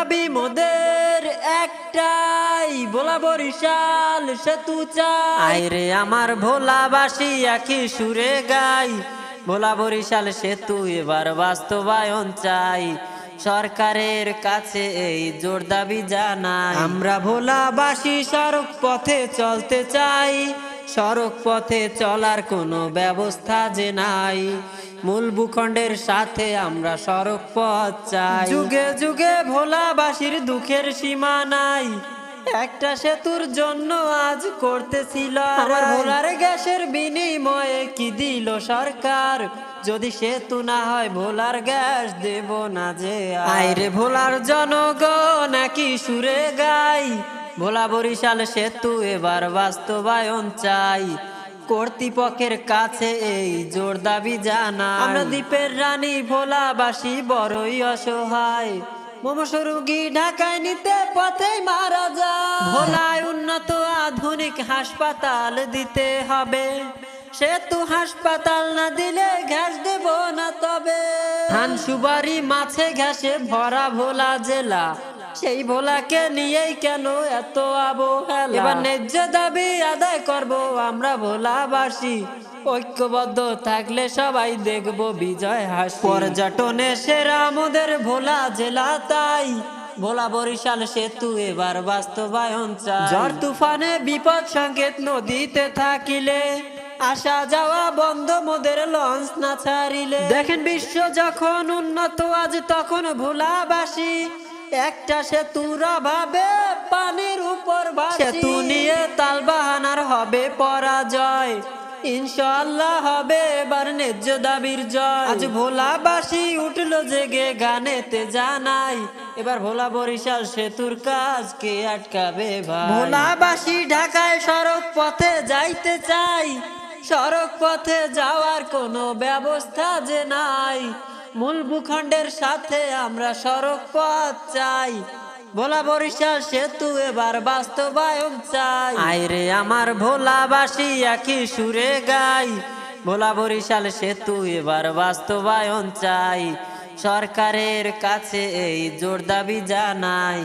দাবি মোদের একটাই, ভোলা বরিশাল সেতু চাই। আইরে আমার ভোলাবাসী একই সুরে গাই, ভোলা বরিশাল সেতু এবার বাস্তবায়ন চাই। সরকারের কাছে এই জোর দাবি জানাই, আমরা ভোলাবাসী সড়ক পথে চলতে চাই। সড়ক পথে চলার কোনো ব্যবস্থা যে নাই, মূল ভূখণ্ডের সাথে আমরা সড়ক পথ চাই। যুগে যুগে ভোলাবাসীর দুঃখের সীমা নাই, একটা সেতুর জন্য আজ করতেছিল আমার ভোলার গ্যাসের বিনিময়ে কি দিল সরকার। যদি সেতু না হয় ভোলার গ্যাস দেব না যে। আইরে ভোলার জনগণ একই সুরে গাই, ভোলা বরিশাল সেতু এবার বাস্তবায়ন চাই। কর্তৃপক্ষের কাছে এই জোর দাবি জানাই, আমরা দ্বীপের রানী ভোলাবাসী বড়ই অসহায়। মমসরুগী ঢাকায় নিতে পথে মারা যায়। ভোলায় উন্নত আধুনিক হাসপাতাল দিতে হবে, সেতু হাসপাতাল না দিলে ঘাস দেব না তবে। ধান সুবারি মাছে ঘাসে ভরা ভোলা জেলা, সেই ভোলাকে নিয়েই কেন এত অবহেলা। এবার ন্যায্য দাবি আদায় করব আমরা ভোলাবাসী, ঐক্যবদ্ধ থাকলে সবাই দেখব বিজয় হাসি। পর্যটনে সেরা আমাদের ভোলা জেলা, তাই ভোলা বরিশাল সেতু এবার বাস্তবায়ন চাই। ঝড় তুফানে বিপদ সংকেত নদীতে থাকিলে আসা যাওয়া বন্ধ মোদের লঞ্চ না ছাড়িলে। দেখেন বিশ্ব যখন উন্নত আজ তখন ভোলাবাসী একটা সেতুর অভাবে পানির উপর ভাসি। সেতু নিয়ে তালবাহানার হবে পরাজয়, ইনশাআল্লাহ হবে এবার ন্যায্য দাবির জয়। আজ ভোলাবাসী উঠলো জেগে গানেতে জানাই, এবার ভোলা বরিশাল সেতুর কাজ কে আটকাবে ভাই। ভোলাবাসী ঢাকায় সড়ক পথে যাইতে চাই, সড়ক পথে যাওয়ার কোনো ব্যবস্থা যে নাই। মূল ভূখণ্ডের সাথে আমরা সড়ক পথ চাই, ভোলা বরিশাল সেতু এবার বাস্তবায়ন চাই। আইরে আমার ভোলাবাসী একই সুরে গাই, ভোলা বরিশাল সেতু এবার বাস্তবায়ন চাই। সরকারের কাছে এই জোর দাবি জানাই।